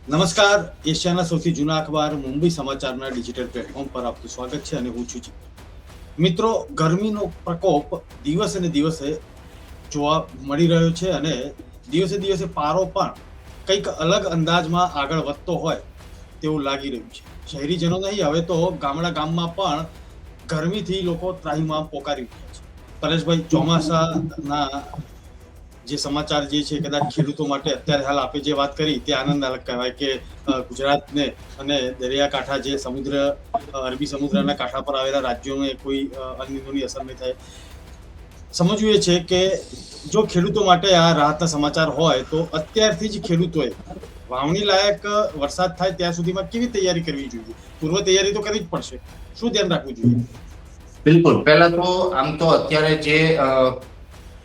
નમસ્કાર. એશિયાના સૌથી જૂના અખબાર મુંબઈ સમાચારના ડિજિટલ પ્લેટફોર્મ પર આપનું સ્વાગત છે અને હું છું મિત્રો. ગરમીનો પ્રકોપ દિવસે ને દિવસે જોવા મળી રહ્યો છે અને દિવસે દિવસે પારો પણ કંઈક અલગ અંદાજમાં આગળ વધતો હોય તેવું લાગી રહ્યું છે. શહેરીજનો નહીં, હવે તો ગામમાં પણ ગરમીથી લોકો ત્રાહિમામ પોકારી ઉઠ્યા છે. પરેશભાઈ, ચોમાસાના જે સમાચાર જે છે કદાચ ખેડૂતો માટે અત્યારે હાલ આપે જે વાત કરી તે આનંદદાયક કહેવાય કે ગુજરાતને અને દરિયાકાંઠા જે સમુદ્ર અરબી સમુદ્રના કાંઠા પર આવેલા રાજ્યોને કોઈ અનિંદોની અસર નહીં થાય. સમજવું એ છે કે જો ખેડૂતો માટે આ રાહતના સમાચાર હોય તો અત્યારથી જ ખેડૂતોએ વાવણી લાયક વરસાદ થાય ત્યાં સુધીમાં કેવી તૈયારી કરવી જોઈએ? પૂર્વ તૈયારી તો કરવી જ પડશે. શું ધ્યાન રાખવું જોઈએ? બિલકુલ. પહેલા તો આમ તો અત્યારે જે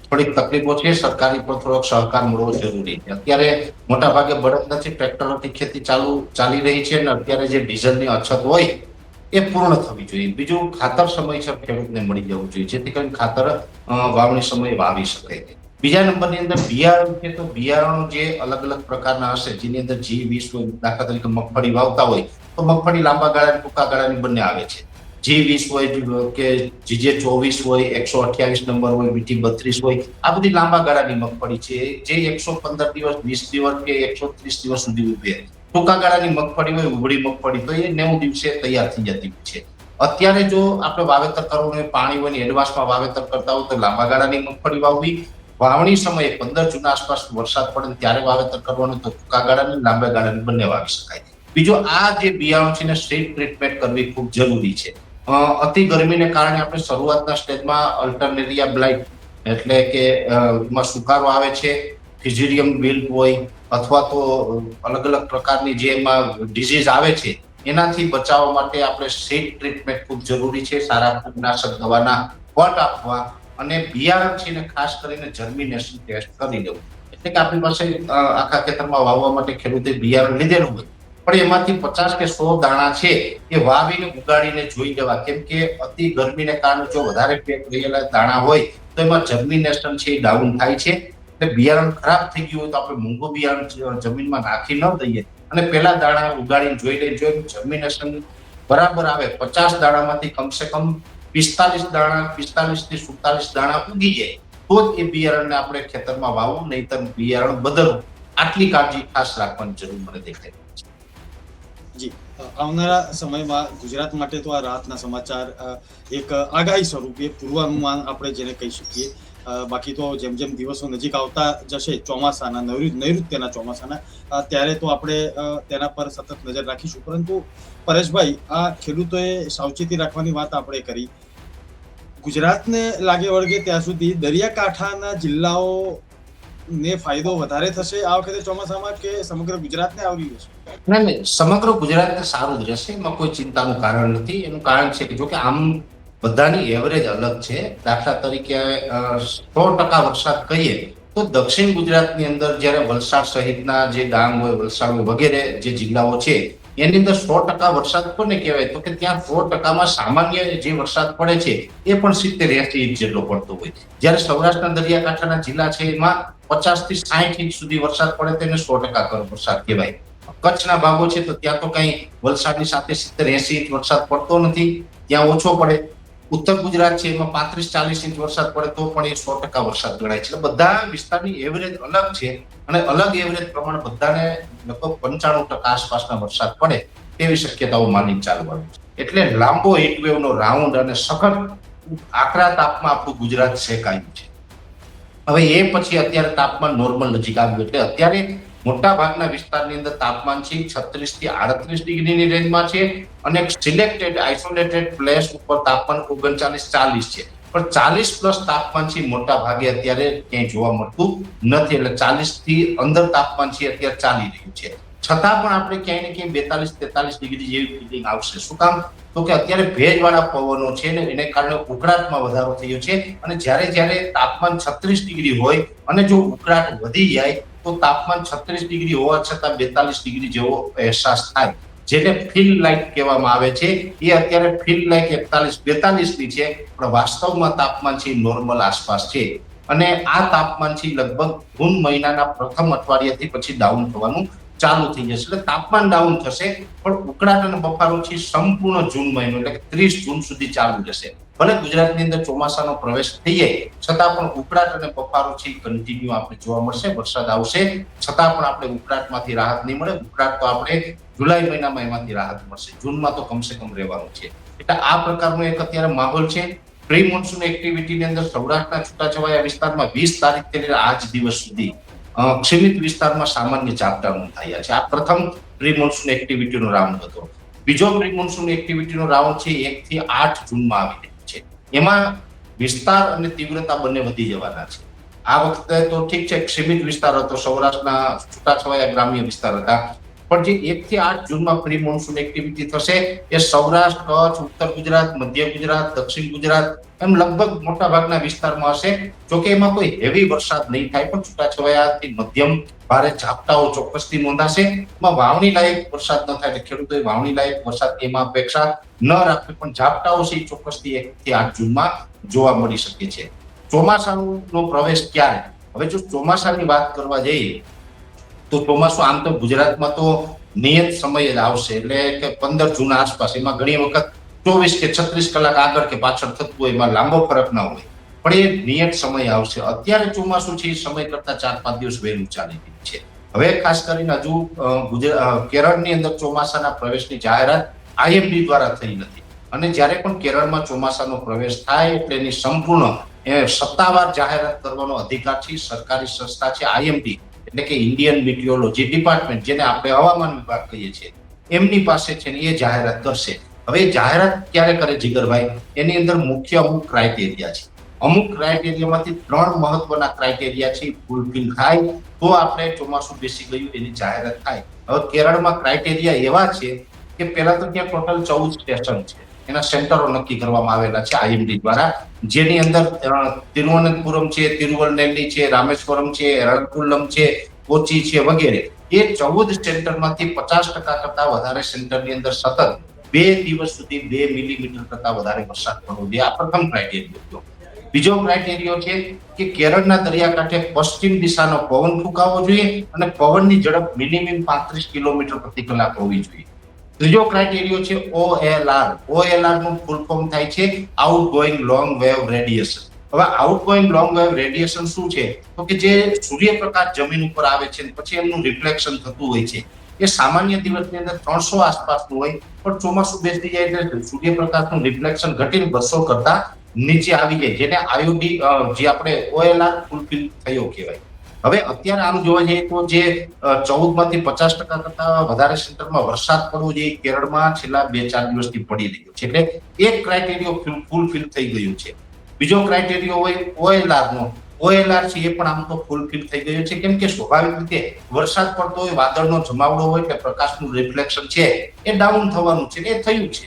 થોડીક તકલીફો છે, સરકારી પર થોડોક સહકાર મળવો જરૂરી છે. અત્યારે મોટા ભાગે બળદ નથી, ટ્રેક્ટરોથી ખેતી ચાલી રહી છે અને અત્યારે જે ડીઝલની અછત હોય એ પૂર્ણ થવી જોઈએ. બીજું, ખાતર સમયસર ખેડૂતને મળી જવું જોઈએ જેથી કરીને ખાતર વાવણી સમયે વાવી શકે. બીજા નંબરની અંદર બિયારણ છે, તો બિયારણ જે અલગ અલગ પ્રકારના હશે જેની અંદર G20 હોય, દાખલા તરીકે મગફળી વાવતા હોય તો મગફળી લાંબા ગાળાની ટૂંકા ગાળાની બંને આવે છે. G20 હોય કે GJ24 હોય, 128 નંબર હોય, BT32 હોય, આ બધી લાંબા ગાળાની મગફળી છે જે 115 દિવસ, 20 દિવસ કે 130 દિવસ સુધી ઉભે. ટૂંકા ગાળાની મગફળી હોય, ઉભળી મગફળી, તો એ 90 દિવસે તૈયાર થઈ જતી છે. અત્યારે જો આપણે વાવેતર કરવું હોય, પાણી હોય ને એડવાન્સમાં વાવેતર કરતા હોય તો લાંબા ગાળાની મગફળી વાવવી. વાવણી સમયે 15 જૂન આસપાસ વરસાદ પડે ત્યારે વાવેતર કરવાનું, તો ટૂંકા ગાળાની લાંબા ગાળાની બંને વાવી શકાય. બીજો, આ જે બિયારણ છે ને સ્ટ્રીપ ટ્રીટમેન્ટ કરવી ખૂબ જરૂરી છે. અતિ ગરમીને કારણે આપણે શરૂઆતના સ્ટેજમાં અલ્ટરનેરિયા બ્લાઇટ એટલે કે એમાં સુકારો આવે છે, ફિઝિરિયમ વિલ્ટ હોય અથવા તો અલગ અલગ પ્રકારની જે એમાં ડિઝીઝ આવે છે, એનાથી બચાવવા માટે આપણે સીડ ટ્રીટમેન્ટ ખૂબ જરૂરી છે. સારા ફૂગનાશક દવાના પટ આપવા અને બિયારણ છે ને ખાસ કરીને જર્મિનેશન ટેસ્ટ કરી લેવું. એટલે કે આપણી પાસે આખા ખેતરમાં વાવવા માટે ખેડૂતે બિયારણ લીધેલું હોય પણ એમાંથી 50 કે 100 દાણા છે એ વાવીને ઉગાડીને જોઈ લેવા. કેમ કે અતિ ગરમીને કારણે જો વધારે પેક રહેલા દાણા હોય તો એમાં જર્મિનેશન છે એ ડાઉન થાય છે. એટલે બિયારણ ખરાબ થઈ ગયું હોય તો આપણે મોંઘું બિયારણ જમીનમાં નાખી ન દઈએ અને પેલા દાણા ઉગાડીને જોઈ લઈએ. જો જર્મિનેશન બરાબર આવે, 50 દાણામાંથી કમસે કમ 45 દાણા, 45 થી 47 દાણા ઉગી જાય તો જ એ બિયારણને આપણે ખેતરમાં વાવવું, નહીતર બિયારણ બદલવું. આટલી કાળજી ખાસ રાખવાની જરૂર મને દેખાય. જી, આવનારા સમયમાં ગુજરાત માટે તો આ રાહતના સમાચાર એક આગાહી સ્વરૂપે પૂર્વાનુમાન આપણે જેને કહી શકીએ. બાકી તો જેમ જેમ દિવસો નજીક આવતા જશે ચોમાસાના, નૈઋત્યના ચોમાસાના, ત્યારે તો આપણે તેના પર સતત નજર રાખીશું. પરંતુ પરેશભાઈ, આ ખેડૂતોએ સાવચેતી રાખવાની વાત આપણે કરી. ગુજરાતને લાગે વળગે ત્યાં સુધી દરિયાકાંઠાના જિલ્લાઓ ને ફાયદો વધારે થશે આ વખતે ચોમાસામાં કે સમગ્ર ગુજરાતને આવરી લેશે? નહીં, સમગ્ર ગુજરાતને સારું જ રહેશે, એમાં કોઈ ચિંતાનું કારણ નથી. એનું કારણ છે કે જો કે આમ બધાની એવરેજ અલગ છે. દાખલા તરીકે 100% વરસાદ કહીએ તો દક્ષિણ ગુજરાતની અંદર જ્યારે વલસાડ સહિતના જે ડાંગ હોય, વલસાડ વગેરે જે જિલ્લાઓ છે એની અંદર 100% વરસાદ કોને કહેવાય તો કે ત્યાં 100%માં સામાન્ય જે વરસાદ પડે છે એ પણ 70-80 ઇંચ જેટલો પડતો હોય. જ્યારે સૌરાષ્ટ્રના દરિયાકાંઠાના જિલ્લા છે એમાં 50 થી 60 ઇંચ સુધી વરસાદ પડે તેને 100% વરસાદ કહેવાય. કચ્છના ભાગો છે તો ત્યાં તો કઈ વલસાડની સાથે 70-80 ઇંચ વરસાદ પડતો નથી, ત્યાં ઓછો પડે. ઉત્તર ગુજરાત છે એમાં 35-40 ઇંચ વરસાદ પડે તો પણ એ 100% વરસાદ ગણાય છે. બધા વિસ્તારની એવરેજ અલગ છે અને અલગ એવરેજ પ્રમાણે બધાને લગભગ 95% આસપાસના વરસાદ પડે તેવી શક્યતાઓ માની ચાલવાનું છે. એટલે લાંબો હીટવેવનો રાઉન્ડ અને સખત આકરા તાપમાં આપણું ગુજરાત શેકાયું છે. હવે એ પછી અત્યારે તાપમાન નોર્મલ નજીક આવ્યું. એટલે અત્યારે મોટા ભાગના વિસ્તારની અંદર તાપમાન છે 36 થી 38 ડિગ્રીની રેન્જમાં છે અને સિલેક્ટેડ આઇસોલેટેડ પ્લેસ ઉપર તાપમાન 39-40 છે. પણ 40+ તાપમાન છે મોટા ભાગે અત્યારે ક્યાંય જોવા મળતું નથી. એટલે 40 થી અંદર તાપમાન છે અત્યારે ચાલી રહ્યું છે. છતાં પણ આપણે ક્યાંય ને ક્યાંય 42-43 ડિગ્રી જેવી ફીલિંગ આવશે. શું કામ? તો કે અત્યારે ભેજવાળા પવનો છે ને એને કારણે ઉકળાટમાં વધારો થયો છે અને જ્યારે તાપમાન 36 ડિગ્રી હોય અને જો ઉકળાટ વધી જાય તો તાપમાન 36 ડિગ્રી હોવા છતાં 42 ડિગ્રી જેવો અહેસાસ થાય, જેને ફીલ લાઇક કહેવામાં આવે છે. એ અત્યારે ફીલ લાઇક 41-42 ની છે પણ વાસ્તવમાં તાપમાન છે નોર્મલ આસપાસ છે. અને આ તાપમાન છે લગભગ જૂન મહિનાના પ્રથમ અઠવાડિયાથી પછી ડાઉન થવાનું ચાલુ થઈ જશે, એટલે તાપમાન ડાઉન થશે, પણ ઉકળાટ અને બફારો છે સંપૂર્ણ જૂન મહિનો એટલે કે 30 જૂન સુધી ચાલુ રહેશે. ભલે ગુજરાતની અંદર ચોમાસાનો પ્રવેશ થઈ જાય છતાં પણ ઉકળાટ અને બફારો છે કન્ટિન્યુ આપણે જોવા મળશે. વરસાદ આવશે છતાં પણ આપણે ઉકળાટમાંથી રાહત નહીં મળે. ઉકળાટ તો આપણે જુલાઈ મહિનામાં એમાંથી રાહત મળશે, જૂનમાં તો કમસે કમ રહેવાનું છે. એટલે આ પ્રકારનો એક અત્યારે માહોલ છે. પ્રી મોન્સૂન એક્ટિવિટીની અંદર સૌરાષ્ટ્રના છૂટાછવાયા વિસ્તારમાં 20 તારીખથી લઈને આજ દિવસ સુધી સીમિત વિસ્તારમાં સામાન્ય ઝાપટા નોંધાયા છે. આ પ્રથમ પ્રી મોન્સૂન એક્ટિવિટીનો રાઉન્ડ હતો. બીજો પ્રી મોન્સૂન એક્ટિવિટીનો રાઉન્ડ છે 1 થી 8 જૂનમાં આવી રહ્યો છે. એમાં વિસ્તાર અને તીવ્રતા બંને વધી જવાના છે. આ વખતે તો ઠીક છે, સીમિત વિસ્તાર હતો, સૌરાષ્ટ્રના છૂટાછવાયા ગ્રામ્ય વિસ્તાર હતા, પણ જે 1 થી 8 જૂનમાં પ્રી મોન્સૂન એક્ટિવિટી થશે એ સૌરાષ્ટ્ર, કચ્છ, ઉત્તર ગુજરાત, મધ્ય ગુજરાત, દક્ષિણ ગુજરાત એમ લગભગ મોટા ભાગના વિસ્તારમાં હશે. જોકે એમાં કોઈ હેવી વરસાદ નહીં થાય, પણ છૂટાછવાયાથી મધ્યમ ભારે ઝાપટાઓ ચોક્કસથી નોંધાશે. એમાં વાવણી લાયક વરસાદ ન થાય એટલે ખેડૂતોએ વાવણી લાયક વરસાદ એમાં અપેક્ષા ન રાખવી, પણ ઝાપટાઓ છે ચોક્કસથી 1 થી 8 જૂનમાં જોવા મળી શકે છે. ચોમાસાનો પ્રવેશ ક્યારે? હવે જો ચોમાસાની વાત કરવા જઈએ તો ચોમાસું આમ તો ગુજરાતમાં તો નિયત સમયે જ આવશે, એટલે કે 15 જૂન આસપાસ. એમાં ઘણી વખત 24 કે 36 કલાક આગળ કે પાછળ થતું હોય, એમાં લાંબો ફરક ના હોય, પણ એ નિયત સમય આવશે. અત્યારે ચોમાસું છે એ સમય કરતા 4-5 દિવસ વહેલું ચાલી રહ્યું છે. હવે ખાસ કરીને હજુ કેરળની અંદર ચોમાસાના પ્રવેશની જાહેરાત IMD દ્વારા થઈ નથી, અને જ્યારે પણ કેરળમાં ચોમાસાનો પ્રવેશ થાય એટલે એની સંપૂર્ણ સત્તાવાર જાહેરાત કરવાનો અધિકાર છે સરકારી સંસ્થા છે IMD એટલે કે ઇન્ડિયન મિટિયોલોજી ડિપાર્ટમેન્ટ, જેને આપણે હવામાન વિભાગ કહીએ છીએ, એમની પાસે છે ને એ જાહેરાત કરશે. હવે જાહેરાત ક્યારે કરે જીગરભાઈ? એની અંદર મુખ્ય અમુક ક્રાઇટેરિયા છે. અમુક ક્રાઇટેરિયામાંથી 3 મહત્વના ક્રાઇટેરિયા છે ફૂલફિલ થાય તો આપણે ચોમાસું બેસી ગયું એની જાહેરાત થાય. હવે કેરળમાં ક્રાઇટેરિયા એવા છે કે પહેલા તો ત્યાં ટોટલ 14 સ્ટેશન છે, એના સેન્ટરો નક્કી કરવામાં આવેલા છે IMD દ્વારા, જેની અંદર તિરુવનંતપુરમ છે, તિરુવલ્લેલી છે, રામેશ્વરમ છે, એરણાકુલમ છે, કોચી છે વગેરે. એ 14 સેન્ટરમાંથી 50% કરતા વધારે સેન્ટરની અંદર સતત 2 દિવસ સુધી 2 મિલીમીટર કરતા વધારે વરસાદ પડવો જોઈએ. આ પ્રથમ ક્રાઇટેરિયો. બીજો ક્રાઇટેરિયો છે કે કેરળના દરિયાકાંઠે પશ્ચિમ દિશાનો પવન ફૂંકાવો જોઈએ અને પવનની ઝડપ મિનિમમ 35 કિલોમીટર પ્રતિ કલાક હોવી જોઈએ. ત્રીજો ક્રાઇટેરિયો છે OLR. OLR નું ફૂલ ફોર્મ થાય છે આઉટગોઈંગ લોંગ વેવ રેડિયેશન. હવે આઉટગોઈંગ લોંગ વેવ રેડિયેશન શું છે? તો કે જે સૂર્યપ્રકાશ જમીન ઉપર આવે છે પછી એમનું રિફ્લેક્શન થતું હોય છે, એ સામાન્ય દિવસની અંદર 300 આસપાસનું હોય, પણ ચોમાસું બેસી જાય એટલે સૂર્યપ્રકાશનું રિફ્લેક્શન ઘટીને 200 કરતા નીચે આવી જાય, જેને IOD જે આપણે OLR ફૂલફિલ થયો કહેવાય. હવે અત્યારે આમ જોવા જઈએ તો જે 14 માંથી 50% કરતા વધારે સેન્ટરમાં વરસાદ પડવો જોઈએ કેરળમાં છેલ્લા 2-4 દિવસથી પડી રહ્યો છે, એટલે એક ક્રાઇટેરિયો ફૂલફિલ થઈ ગયું છે. બીજો ક્રાઇટેરિયો હોય OLR નો. OLR છે એ પણ આમ તો ફૂલફિલ થઈ ગયું છે, કેમ કે સ્વાભાવિક રીતે વરસાદ પડતો હોય, વાદળનો જમાવડો હોય એટલે પ્રકાશનું રિફ્લેક્શન છે એ ડાઉન થવાનું છે, એ થયું છે.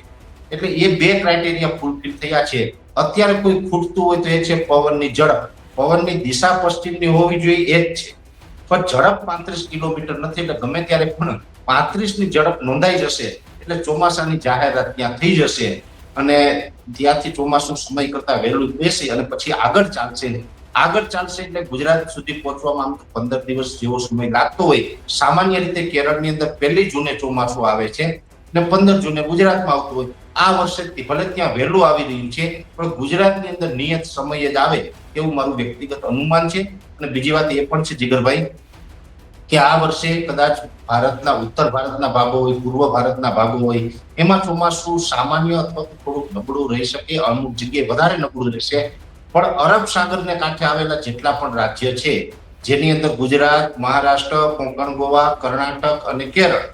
એટલે એ 2 ક્રાઇટેરિયા ફૂલફિલ થયા છે. અત્યારે કોઈ ખૂટતું હોય તો એ છે પવનની ઝડપ. પવનની દિશા પશ્ચિમની હોવી જોઈએ એ જ છે, પણ ઝડપ 35 કિલોમીટર નથી, એટલે ગમે ત્યારે પણ 35 ની ઝડપ નોંધાઈ જશે એટલે ચોમાસાની જાહેરાત ત્યાં થઈ જશે અને ત્યાંથી ચોમાસું સમય કરતા વહેલું બેસી અને પછી આગળ ચાલશે એટલે ગુજરાત સુધી પહોંચવામાં આમ 15 દિવસ જેવો સમય લાગતો હોય. સામાન્ય રીતે કેરળની અંદર 1 જૂને ચોમાસું આવે છે અને 15 જૂને ગુજરાતમાં આવતું હોય. આ વર્ષે ભલે ત્યાં વહેલું આવી રહ્યું છે, પણ ગુજરાતની અંદર નિયત સમયે જ આવે એવું મારું વ્યક્તિગત અનુમાન છે. અને બીજી વાત એ પણ છે જીગરભાઈ કે આ વર્ષે કદાચ ભારતના ઉત્તર ભારતના ભાગો હોય, પૂર્વ ભારતના ભાગો હોય, એમાં ચોમાસું સામાન્ય અથવા થોડુંક નબળું રહી શકે, અમુક જગ્યાએ વધારે નબળું રહેશે. પણ અરબ સાગરને કાંઠે આવેલા જેટલા પણ રાજ્ય છે, જેની અંદર ગુજરાત, મહારાષ્ટ્ર, કોંકણ, ગોવા, કર્ણાટક અને કેરળ,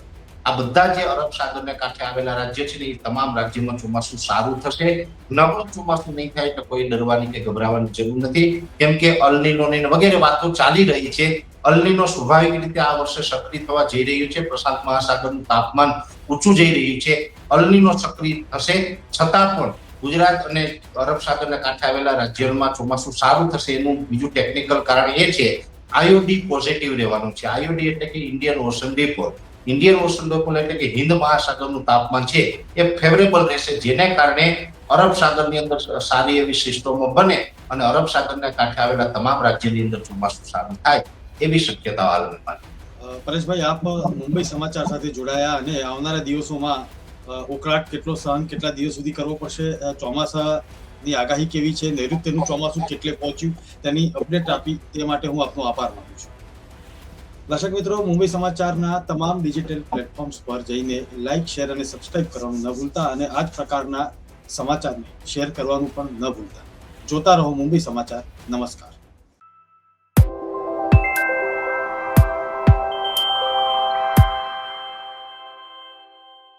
આ બધા જે અરબ સાગરને કાંઠે આવેલા રાજ્ય છે ને એ તમામ રાજ્યમાં ચોમાસું સારું થશે. નબળું ચોમાસું નહીં થાય એટલે કોઈ ડરવાની કે ગભરાવાની જરૂર નથી, કેમ કે અલનીનો વગેરે વાતો ચાલી રહી છે. અલનીનો સ્વાભાવિક રીતે આ વર્ષે સક્રિય થવા જઈ રહ્યું છે. પ્રશાંત મહાસાગરનું તાપમાન ઊંચું જઈ રહ્યું છે, અલનીનો સક્રિય થશે. છતાં પણ ગુજરાત અને અરબ સાગરને કાંઠે આવેલા રાજ્યોમાં ચોમાસું સારું થશે. એનું બીજું ટેકનિકલ કારણ એ છે IOD પોઝિટિવ રહેવાનું છે. IOD એટલે કે Indian ocean deposit. Indian ocean deposit એટલે કે હિન્દ મહાસાગરનું તાપમાન છે એ ફેવરેબલ રહેશે, જેને કારણે અરબ સાગરની અંદર સારી એવી સિસ્ટમો બને અને અરબ સાગરના કાંઠે આવેલા તમામ રાજ્યની અંદર ચોમાસું સારું થાય એવી શક્યતા હાલ પરેશભાઈ, આપ મુંબઈ સમાચાર સાથે જોડાયા અને આવનારા દિવસોમાં ઉકળાટ કેટલો સહન કેટલા દિવસ સુધી કરવો પડશે, ચોમાસાની આગાહી કેવી છે, નૈઋત્યનું ચોમાસું કેટલે પહોંચ્યું, તેની અપડેટ આપી તે માટે હું આપનો આભાર માનું છું. દર્શક મિત્રો, મુંબઈ સમાચારના તમામ ડિજિટલ પ્લેટફોર્મ્સ પર જઈને લાઇક, શેર અને સબસ્ક્રાઇબ કરવાનું ન ભૂલતા અને આ જ પ્રકારના સમાચારને શેર કરવાનું પણ ન ભૂલતા. જોતા રહો મુંબઈ સમાચાર. નમસ્કાર.